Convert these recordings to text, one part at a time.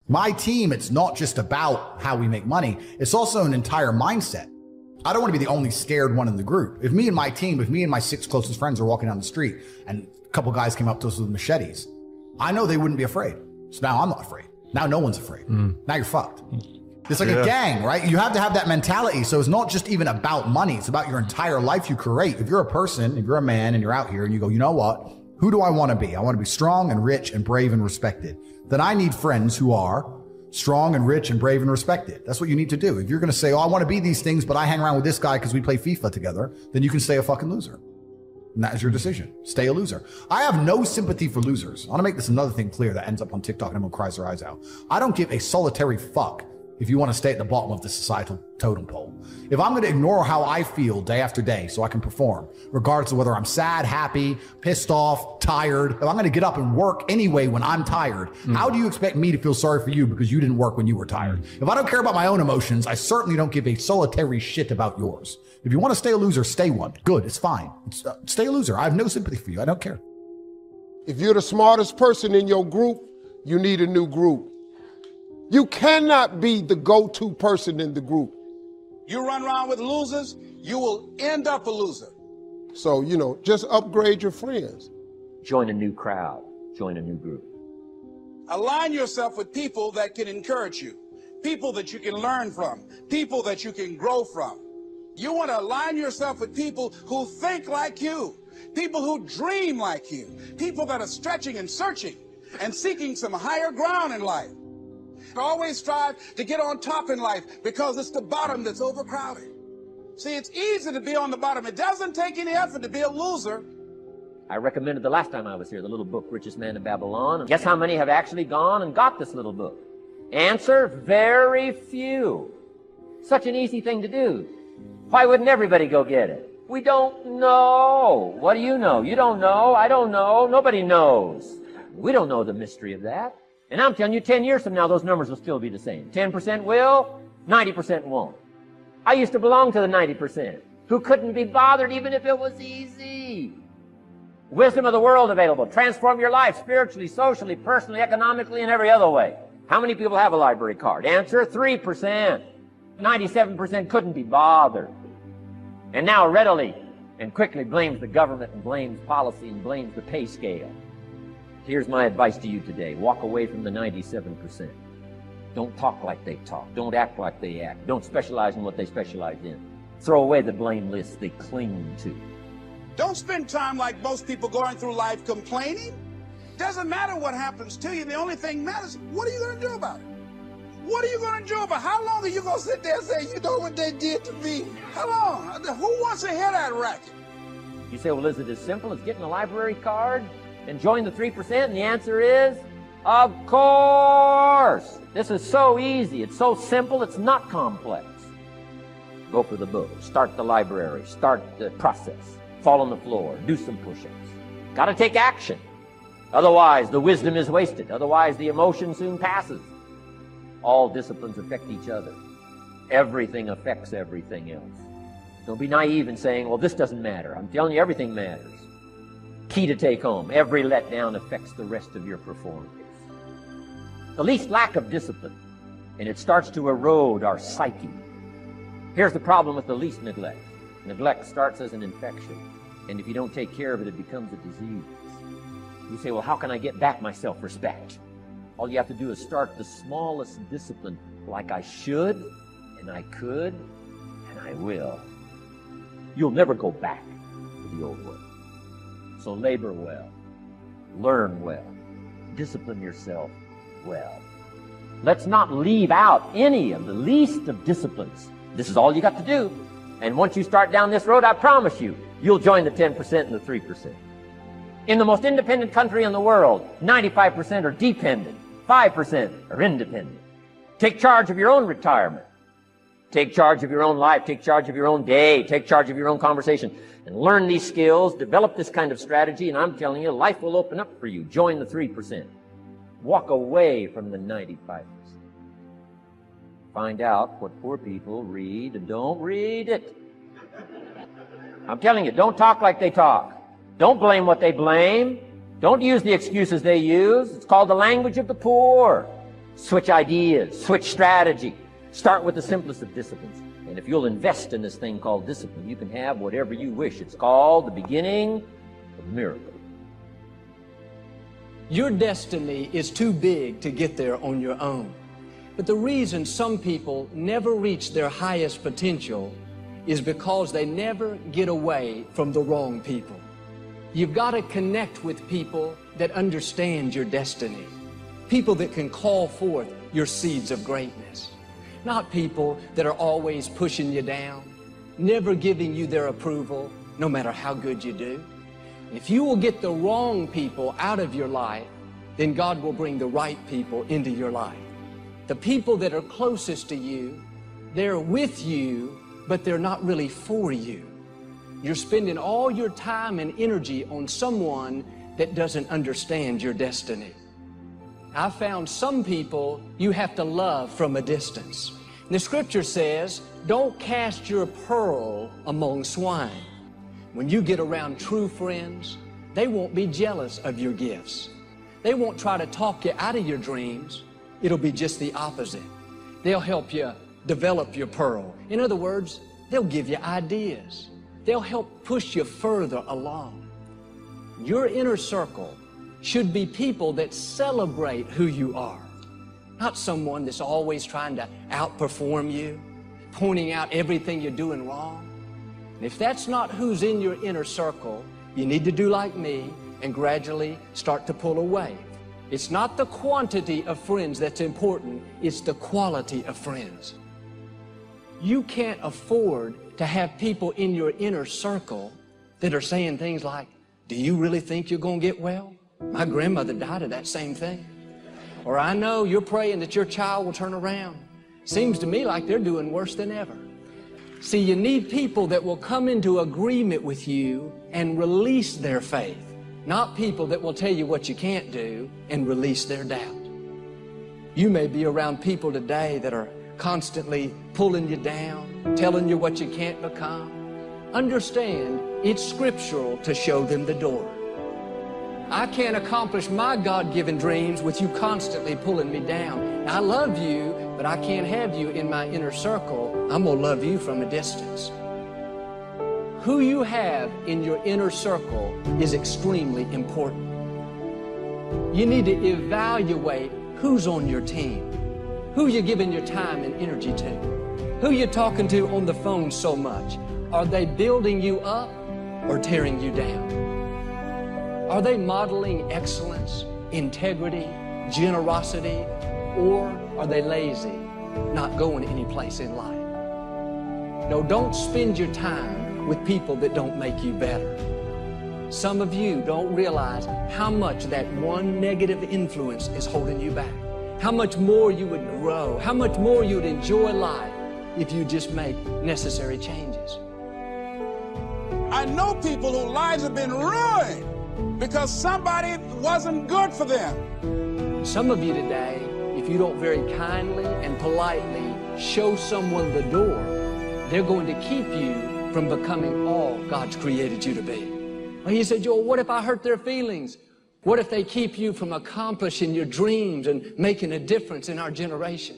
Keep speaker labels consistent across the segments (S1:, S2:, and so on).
S1: My team, it's not just about how we make money. It's also an entire mindset. I don't want to be the only scared one in the group. If me and my 6 closest friends are walking down the street and a couple guys came up to us with machetes, I know they wouldn't be afraid. So now I'm not afraid. Now no one's afraid. Now you're fucked. It's like a gang, right? You have to have that mentality. So it's not just even about money. It's about your entire life you create. If you're a person, if you're a man and you're out here and you go, you know what? Who do I want to be? I want to be strong and rich and brave and respected. Then I need friends who are strong and rich and brave and respected. That's what you need to do. If you're going to say, oh, I want to be these things, but I hang around with this guy because we play FIFA together, then you can stay a fucking loser. And that is your decision. Stay a loser. I have no sympathy for losers. I want to make this another thing clear that ends up on TikTok and everyone cries their eyes out. I don't give a solitary fuck if you want to stay at the bottom of the societal totem pole. If I'm going to ignore how I feel day after day so I can perform, regardless of whether I'm sad, happy, pissed off, tired, if I'm going to get up and work anyway when I'm tired, how do you expect me to feel sorry for you because you didn't work when you were tired? If I don't care about my own emotions, I certainly don't give a solitary shit about yours. If you want to stay a loser, stay one. Good, it's fine. Stay a loser. I have no sympathy for you. I don't care.
S2: If you're the smartest person in your group, you need a new group. You cannot be the go-to person in the group.
S3: You run around with losers, you will end up a loser.
S2: So, just upgrade your friends.
S4: Join a new crowd. Join a new group.
S3: Align yourself with people that can encourage you, people that you can learn from, people that you can grow from. You want to align yourself with people who think like you, people who dream like you, people that are stretching and searching and seeking some higher ground in life. Always strive to get on top in life because it's the bottom that's overcrowded. See, it's easy to be on the bottom. It doesn't take any effort to be a loser.
S4: I recommended the last time I was here, the little book, Richest Man in Babylon. And guess how many have actually gone and got this little book? Answer, very few. Such an easy thing to do. Why wouldn't everybody go get it? We don't know. What do you know? You don't know. I don't know. Nobody knows. We don't know the mystery of that. And I'm telling you, 10 years from now, those numbers will still be the same. 10% will, 90% won't. I used to belong to the 90% who couldn't be bothered even if it was easy. Wisdom of the world available. Transform your life spiritually, socially, personally, economically, and every other way. How many people have a library card? Answer, 3%. 97% couldn't be bothered. And now readily and quickly blames the government and blames policy and blames the pay scale. Here's my advice to you today. Walk away from the 97%. Don't talk like they talk. Don't act like they act. Don't specialize in what they specialize in. Throw away the blame lists they cling to.
S3: Don't spend time like most people going through life complaining. Doesn't matter what happens to you. The only thing matters, what are you going to do about it? What are you going to do about it? How long are you going to sit there and say, you know what they did to me? How long? Who wants to hear that racket?
S4: You say, well, is it as simple as getting a library card and join the 3%? And the answer is, of course. This is so easy. It's so simple. It's not complex. Go for the book. Start the library. Start the process. Fall on the floor. Do some push-ups. Got to take action. Otherwise, the wisdom is wasted. Otherwise, the emotion soon passes. All disciplines affect each other. Everything affects everything else. Don't be naive in saying, well, this doesn't matter. I'm telling you, everything matters. Key to take home. Every letdown affects the rest of your performance. The least lack of discipline, and it starts to erode our psyche. Here's the problem with the least neglect. Neglect starts as an infection, and if you don't take care of it, it becomes a disease. You say, well, how can I get back my self-respect? All you have to do is start the smallest discipline, like I should, and I could, and I will. You'll never go back to the old way. So labor well, learn well, discipline yourself well. Let's not leave out any of the least of disciplines. This is all you got to do. And once you start down this road, I promise you, you'll join the 10% and the 3%. In the most independent country in the world, 95% are dependent, 5% are independent. Take charge of your own retirement. Take charge of your own life. Take charge of your own day. Take charge of your own conversation. And learn these skills, develop this kind of strategy, and I'm telling you, life will open up for you. Join the 3%. Walk away from the 95%. Find out what poor people read and don't read it. I'm telling you, don't talk like they talk. Don't blame what they blame. Don't use the excuses they use. It's called the language of the poor. Switch ideas, switch strategy. Start with the simplest of disciplines. And if you'll invest in this thing called discipline, you can have whatever you wish. It's called the beginning of miracle.
S5: Your destiny is too big to get there on your own. But the reason some people never reach their highest potential is because they never get away from the wrong people. You've got to connect with people that understand your destiny. People that can call forth your seeds of greatness. Not people that are always pushing you down, never giving you their approval, no matter how good you do. If you will get the wrong people out of your life, then God will bring the right people into your life. The people that are closest to you, they're with you, but they're not really for you. You're spending all your time and energy on someone that doesn't understand your destiny. I found some people you have to love from a distance. The scripture says, don't cast your pearl among swine. When you get around true friends, they won't be jealous of your gifts. They won't try to talk you out of your dreams. It'll be just the opposite. They'll help you develop your pearl. In other words, they'll give you ideas. They'll help push you further along. Your inner circle should be people that celebrate who you are, not someone that's always trying to outperform you, pointing out everything you're doing wrong. And if that's not who's in your inner circle, you need to do like me and gradually start to pull away. It's not the quantity of friends that's important, it's the quality of friends. You can't afford to have people in your inner circle that are saying things like, do you really think you're going to get well? My grandmother died of that same thing. Or I know you're praying that your child will turn around. Seems to me like they're doing worse than ever. See, you need people that will come into agreement with you and release their faith, not people that will tell you what you can't do and release their doubt. You may be around people today that are constantly pulling you down, telling you what you can't become. Understand, it's scriptural to show them the door. I can't accomplish my God-given dreams with you constantly pulling me down. I love you, but I can't have you in my inner circle. I'm going to love you from a distance. Who you have in your inner circle is extremely important. You need to evaluate who's on your team, who you're giving your time and energy to, who you're talking to on the phone so much. Are they building you up or tearing you down? Are they modeling excellence, integrity, generosity, or are they lazy, not going any place in life? No, don't spend your time with people that don't make you better. Some of you don't realize how much that one negative influence is holding you back, how much more you would grow, how much more you would enjoy life if you just make necessary changes.
S3: I know people whose lives have been ruined because somebody wasn't good for them.
S5: Some of you today, if you don't very kindly and politely show someone the door, they're going to keep you from becoming all God's created you to be. Well, he said, Joel, what if I hurt their feelings? What if they keep you from accomplishing your dreams and making a difference in our generation?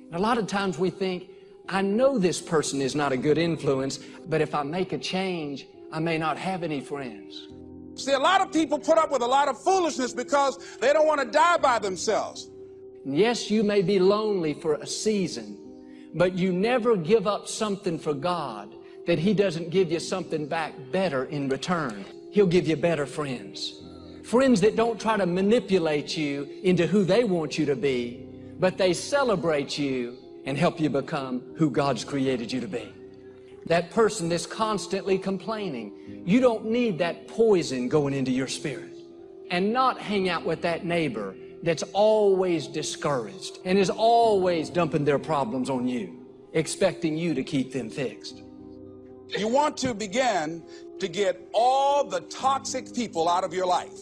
S5: And a lot of times we think, I know this person is not a good influence, but if I make a change, I may not have any friends.
S3: See, a lot of people put up with a lot of foolishness because they don't want to die by themselves.
S5: And yes, you may be lonely for a season, but you never give up something for God that He doesn't give you something back better in return. He'll give you better friends. Friends that don't try to manipulate you into who they want you to be, but they celebrate you and help you become who God's created you to be. That person that's constantly complaining, you don't need that poison going into your spirit. And not hang out with that neighbor that's always discouraged and is always dumping their problems on you, expecting you to keep them fixed.
S3: You want to begin to get all the toxic people out of your life.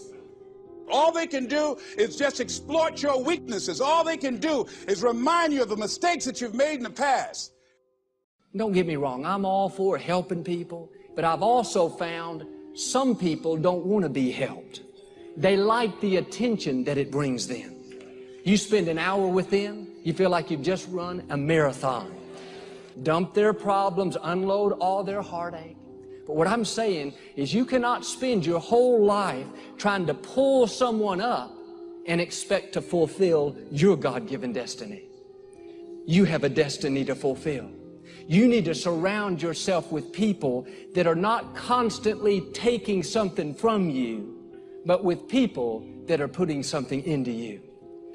S3: All they can do is just exploit your weaknesses. All they can do is remind you of the mistakes that you've made in the past.
S5: Don't get me wrong, I'm all for helping people, but I've also found some people don't want to be helped. They like the attention that it brings them. You spend an hour with them, you feel like you've just run a marathon. Dump their problems, unload all their heartache. But what I'm saying is you cannot spend your whole life trying to pull someone up and expect to fulfill your God-given destiny. You have a destiny to fulfill. You need to surround yourself with people that are not constantly taking something from you, but with people that are putting something into you.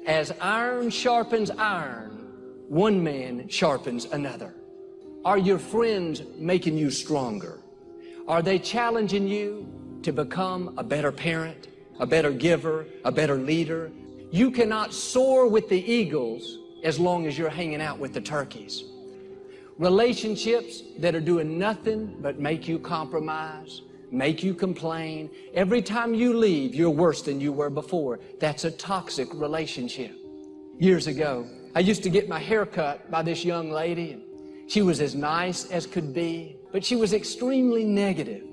S5: As iron sharpens iron, one man sharpens another. Are your friends making you stronger? Are they challenging you to become a better parent, a better giver, a better leader? You cannot soar with the eagles as long as you're hanging out with the turkeys. Relationships that are doing nothing but make you compromise, make you complain. Every time you leave, you're worse than you were before. That's a toxic relationship. Years ago, I used to get my hair cut by this young lady, and she was as nice as could be, but she was extremely negative.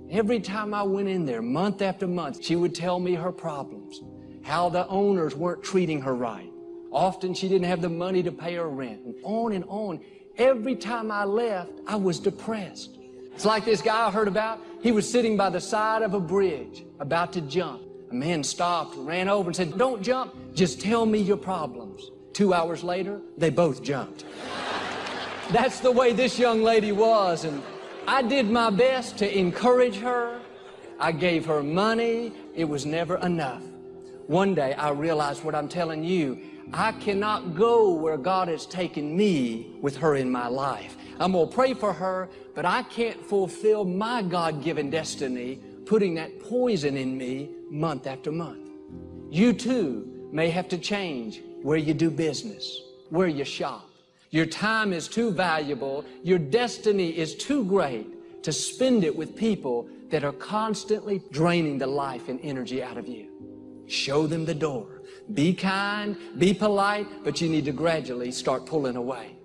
S5: Every time I went in there, month after month, she would tell me her problems, how the owners weren't treating her right. Often she didn't have the money to pay her rent, and on and on. Every time I left, I was depressed. It's like this guy I heard about. He was sitting by the side of a bridge, about to jump. A man stopped, ran over and said, "Don't jump, just tell me your problems." 2 hours later, they both jumped. That's the way this young lady was, and I did my best to encourage her. I gave her money. It was never enough. One day, I realized what I'm telling you. I cannot go where God has taken me with her in my life. I'm going to pray for her, but I can't fulfill my God-given destiny putting that poison in me month after month. You too may have to change where you do business, where you shop. Your time is too valuable. Your destiny is too great to spend it with people that are constantly draining the life and energy out of you. Show them the door. Be kind, be polite, but you need to gradually start pulling away.